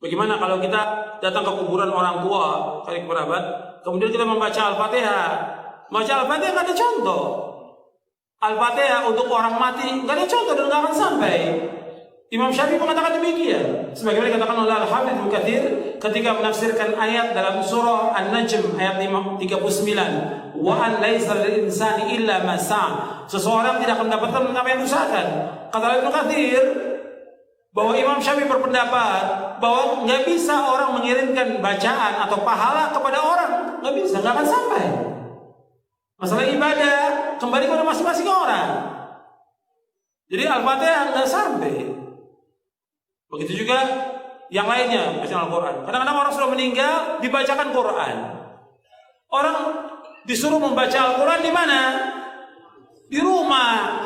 Bagaimana kalau kita datang ke kuburan orang tua, kali kerabat, kemudian kita membaca Al-Fatihah. Baca Al-Fatihah nggak ada contoh. Al-Fatihah untuk orang mati nggak ada contoh dan nggak akan sampai. Imam Syafi'i mengatakan demikian. Sebagaimana dikatakan oleh Al-Hafidz Ibnu Katsir ketika menafsirkan ayat dalam surah An-Najm ayat 39, wa an laisa lil insani illa ma sa'a. Seseorang tidak akan mendapatkan apa yang diusahakan. Kata Ibnu Katsir bahwa Imam Syafi'i berpendapat bahwa nggak bisa orang mengirimkan bacaan atau pahala kepada orang, nggak bisa, nggak akan sampai. Masalah ibadah kembali kepada masing-masing orang. Jadi Al-Fatihah nggak sampai. Begitu juga yang lainnya, bacaan Al-Quran. Kadang-kadang orang sudah meninggal dibacakan Quran. Orang disuruh membaca Al-Quran di mana? Di rumah.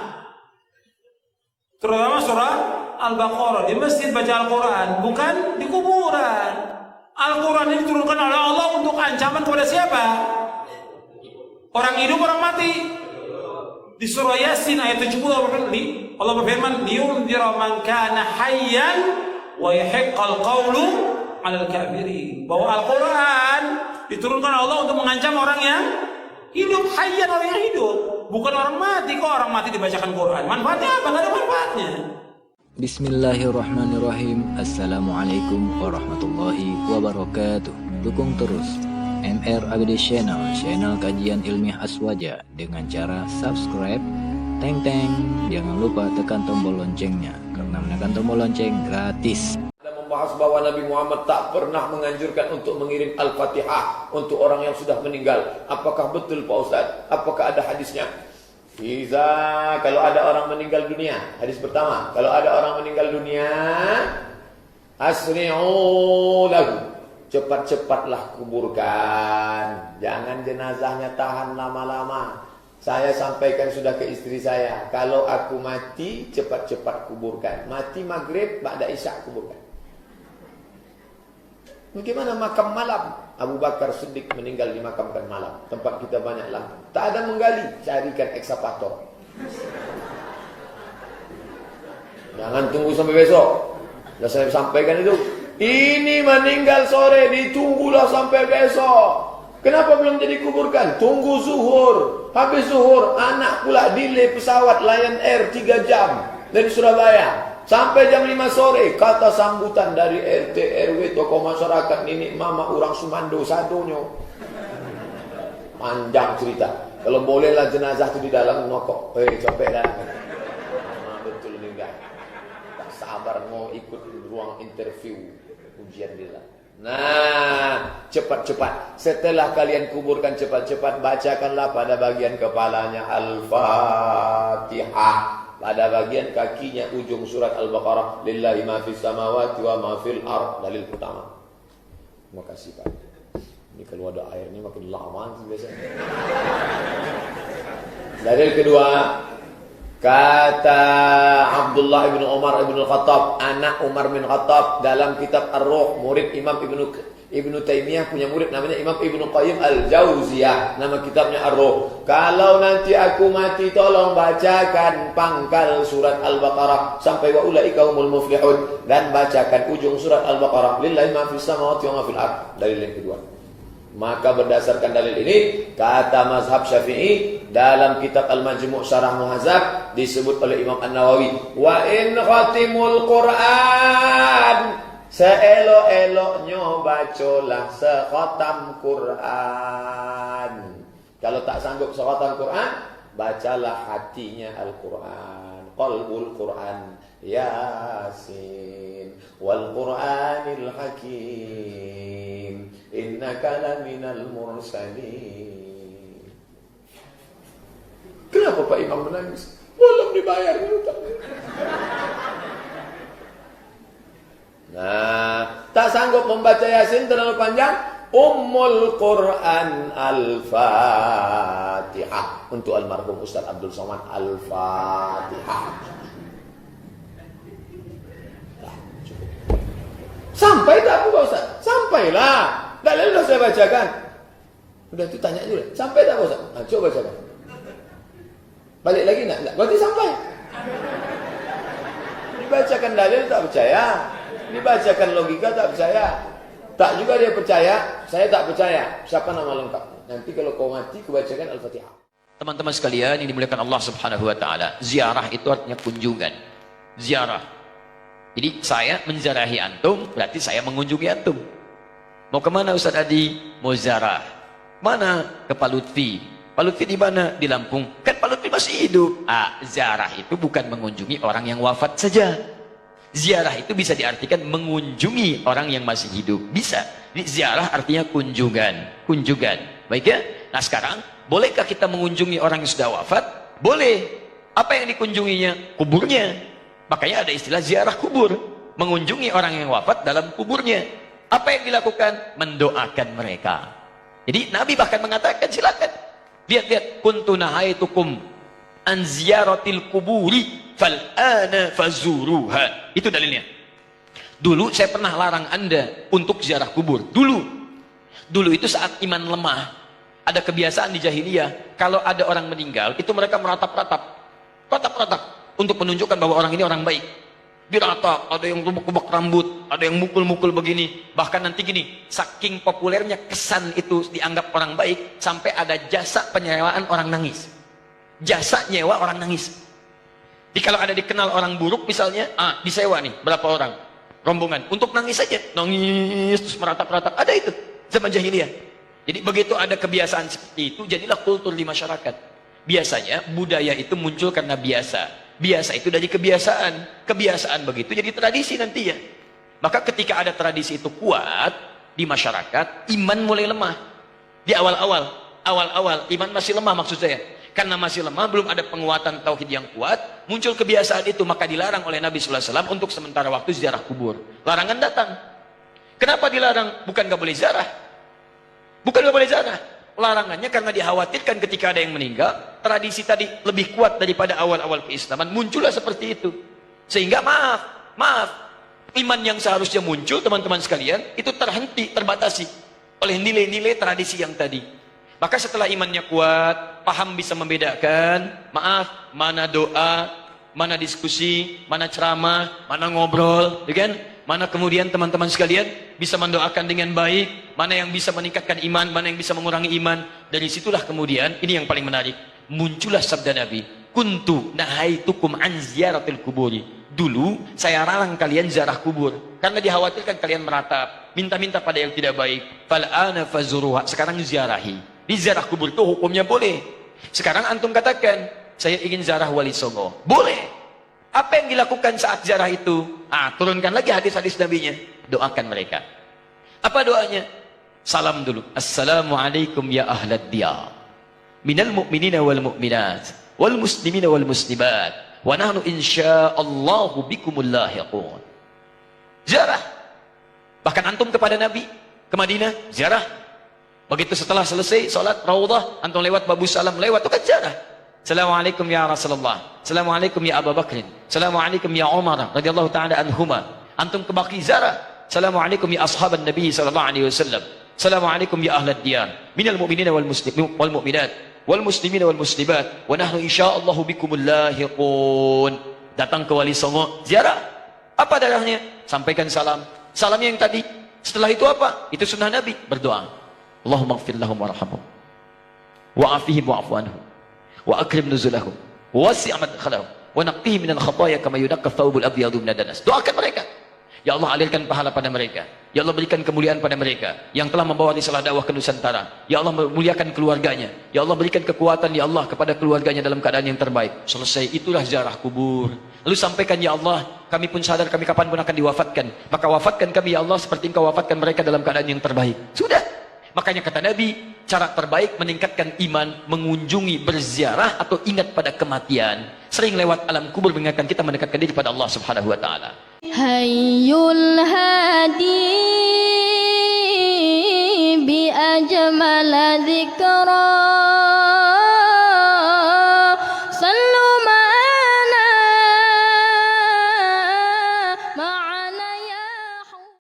Terutama surah Al-Baqarah, di masjid baca Al-Quran, bukan di kuburan. Al-Quran ini diturunkan oleh Allah untuk ancaman kepada siapa? Orang hidup, orang mati. Di surah Yasin ayat 70 Allah berfirman, liyunzira man kana hayyan wa yahiqqal qawlu 'alal kafirin. Bahwa Al-Quran diturunkan Allah untuk mengancam orang yang hidup, hayyan, orang yang hidup, bukan orang mati. Kok orang mati dibacakan Quran? Manfaatnya apa? Enggak ada manfaatnya. Bismillahirrahmanirrahim. Assalamualaikum warahmatullahi wabarakatuh. Dukung terus MR AGD Channel, channel kajian ilmiah aswaja dengan cara subscribe, teng. Jangan lupa tekan tombol loncengnya, karena menekan tombol lonceng gratis. Ada membahas bahwa Nabi Muhammad tak pernah menganjurkan untuk mengirim Al-Fatihah untuk orang yang sudah meninggal. Apakah betul Pak Ustaz? Apakah ada hadisnya? Kalau ada orang meninggal dunia, hadis pertama, kalau ada orang meninggal dunia, asri'u lahu, cepat-cepatlah kuburkan. Jangan jenazahnya tahan lama-lama. Saya sampaikan sudah ke istri saya, kalau aku mati, cepat-cepat kuburkan. Mati maghrib, ba'da isya kuburkan. Bagaimana makam malam? Abu Bakar Siddiq meninggal dimakamkan malam. Tempat kita banyak lampu. Tak ada menggali, carikan ekskavator. Jangan tunggu sampai besok. Sudah saya sampaikan itu. Ini meninggal sore, ditunggulah sampai besok. Kenapa belum jadi kuburkan? Tunggu zuhur. Habis zuhur, anak pula delay pesawat Lion Air 3 jam dari Surabaya. Sampai jam 5 sore, kata sambutan dari RT, RW, tokoh masyarakat, nenek mama, orang Sumando, sadonyo. Panjang cerita. Kalau bolehlah jenazah itu di dalam nokok. Copek dah. Betul enggak. Tak sabar mau ikut ruang interview ujian dia. Nah, cepat-cepat. Setelah kalian kuburkan cepat-cepat, bacakanlah pada bagian kepalanya Al-Fatihah. Pada bagian kakinya ujung surat Al-Baqarah, lillahi ma fis samawati wa ma fil ard. Dalil pertama. Terima kasih Pak. Ini kalau ada air ini makin lama biasanya. Dalil kedua, kata Abdullah ibn Umar ibn Khattab, anak Umar bin Khattab, dalam kitab Ar-Ruh, murid Imam Ibnu Taimiyah punya murid namanya Imam Ibnu Qayyim Al-Jauziyah, nama kitabnya Ar-Ruh. Kalau nanti aku mati, tolong bacakan pangkal surat Al-Baqarah sampai wa ulaika humul muflihun, dan bacakan ujung surat Al-Baqarah, lillahi ma fis samawati wa ma fil ard. Dalil yang kedua. Maka berdasarkan dalil ini, kata mazhab Syafi'i dalam kitab Al-Majmu' Syarah Muhadzab disebut oleh Imam An-Nawawi, wa in khatimul Qur'an, seelok-eloknya bacolah sekhatam Quran. Kalau tak sanggup sekhatam Quran, bacalah hatinya Al-Quran. Qalbul Quran, Yasin, wal Quranil Hakim, innaka laminal mursalin. Kenapa Pak Imam menangis? Belum dibayar hutang. Nah, tak sanggup membaca Yasin terlalu panjang, Ummul Quran Al-Fatihah untuk almarhum Ustaz Abdul Somad. Al-Fatihah. Nah, cukup. Sampai tak Pak Ustaz? Sampailah. Dalil sudah saya bacakan. Udah itu tanya dulu. Sampai tak Pak Ustaz? Nah, coba bacakan. Balik lagi enggak? Berarti sampai. Dibacakan dalil tak percaya. Dibacakan logika tak percaya. Tak juga dia percaya, saya tak percaya. Siapa nama lengkapnya? Nanti kalau kau mati, kubacakan Al-Fatihah. Teman-teman sekalian yang dimuliakan Allah Subhanahu wa taala, ziarah itu artinya kunjungan. Ziarah. Jadi saya menziarahi antum, berarti saya mengunjungi antum. Mau kemana Ustaz Adi? Mau ziarah. Mana? Ke Pak Lutfi. Pak Lutfi di mana? Di Lampung. Kan Pak Lutfi masih hidup. Ziarah itu bukan mengunjungi orang yang wafat saja. Ziarah itu bisa diartikan mengunjungi orang yang masih hidup. Bisa. Jadi ziarah artinya kunjungan. Kunjungan. Baik ya? Nah sekarang, bolehkah kita mengunjungi orang yang sudah wafat? Boleh. Apa yang dikunjunginya? Kuburnya. Makanya ada istilah ziarah kubur. Mengunjungi orang yang wafat dalam kuburnya. Apa yang dilakukan? Mendoakan mereka. Jadi Nabi bahkan mengatakan, silakan. Lihat-lihat. Kuntu nahaitukum an ziyaratil kuburi fal'ana fazuruha. Itu dalilnya. Dulu saya pernah larang Anda untuk ziarah kubur. Dulu itu saat iman lemah. Ada kebiasaan di jahiliyah, kalau ada orang meninggal, itu mereka meratap-ratap. Ratap-ratap. Untuk menunjukkan bahwa orang ini orang baik. Diratap, ada yang rubuk-rubuk rambut, ada yang mukul-mukul begini. Bahkan nanti gini, saking populernya kesan itu dianggap orang baik, sampai ada jasa penyewaan orang nangis. Jasa nyewa orang nangis. Jadi kalau ada dikenal orang buruk misalnya, disewa nih, berapa orang? Rombongan, untuk nangis saja. Nangis, terus meratap-ratap. Ada itu, zaman jahiliyah. Jadi begitu ada kebiasaan seperti itu, jadilah kultur di masyarakat. Biasanya budaya itu muncul karena biasa. Biasa itu dari kebiasaan. Kebiasaan begitu jadi tradisi nantinya. Maka ketika ada tradisi itu kuat di masyarakat, iman mulai lemah. Di awal-awal iman masih lemah maksud saya. Karena masih lemah, belum ada penguatan tauhid yang kuat, muncul kebiasaan itu, maka dilarang oleh Nabi sallallahu alaihi wasallam untuk sementara waktu ziarah kubur. Larangan datang. Kenapa dilarang? Bukan gak boleh ziarah. Bukan gak boleh ziarah. Larangannya karena dikhawatirkan ketika ada yang meninggal, tradisi tadi lebih kuat daripada awal-awal keislaman, muncullah seperti itu. Sehingga maaf, iman yang seharusnya muncul teman-teman sekalian, itu terhenti, terbatasi oleh nilai-nilai tradisi yang tadi. Maka setelah imannya kuat, paham bisa membedakan, mana doa, mana diskusi, mana ceramah, mana ngobrol, ya kan? Mana kemudian teman-teman sekalian bisa mendoakan dengan baik, mana yang bisa meningkatkan iman, mana yang bisa mengurangi iman. Dari situlah kemudian, ini yang paling menarik, muncullah sabda Nabi, kuntu nahaitukum an ziyaratil kuburi. Dulu saya larang kalian ziarah kubur karena dikhawatirkan kalian meratap, minta-minta pada yang tidak baik. Fal'ana fazuruha. Sekarang ziarahi. Di ziarah kubur itu hukumnya boleh. Sekarang antum katakan, saya ingin ziarah Wali Songo. Boleh. Apa yang dilakukan saat ziarah itu? Turunkan lagi hadis-hadis Nabinya. Doakan mereka. Apa doanya? Salam dulu. Assalamualaikum ya ahlad diyar. Minal mu'minina wal mu'minat. Wal muslimina wal muslimat. Wa nahnu insya'allahu bikumul lahiqun. Ziarah. Bahkan antum kepada Nabi. Ke Madinah. Ziarah. Begitu setelah selesai salat Raudhah, antum lewat Babu Salam, lewat itu kan ziarah. Assalamualaikum ya Rasulullah. Assalamualaikum ya Abu Bakrin. Assalamualaikum ya Umar radhiyallahu taala anhuma. Antum ke Baqi ziarah. Assalamualaikum ya ashaban Nabi sallallahu alaihi wasallam. Assalamualaikum ya ahlad diyar. Minal mu'minina wal muslimin wal mu'minat wal muslimina wal muslimat wa nahnu insyaallahu bikumul lahiqun. Datang ke Wali Songo, ziarah. Apa darahnya? Sampaikan salam. Salamnya yang tadi. Setelah itu apa? Itu sunnah Nabi, berdoa. Allahumma ighfir lahum warhamhum wa afihim wa'fu anhum wa akrim nuzulahum wa wasi' madkhalahum wa naqqihim minal khataaya kama yunaqqa thawbul abyadu minad danas. Doakan mereka. Ya Allah, alirkan pahala pada mereka. Ya Allah, berikan kemuliaan pada mereka yang telah membawa risalah dakwah ke Nusantara. Ya Allah, muliakan keluarganya. Ya Allah, berikan kekuatan ya Allah kepada keluarganya dalam keadaan yang terbaik. Selesai, itulah ziarah kubur. Lalu sampaikan, ya Allah, kami pun sadar kami kapan pun akan diwafatkan. Maka wafatkan kami ya Allah seperti Engkau wafatkan mereka dalam keadaan yang terbaik. Sudah. Makanya kata Nabi, cara terbaik meningkatkan iman, mengunjungi, berziarah atau ingat pada kematian. Sering lewat alam kubur mengingatkan kita mendekatkan diri pada Allah Subhanahu wa taala. Hayyul hadi bi ajmal dzikra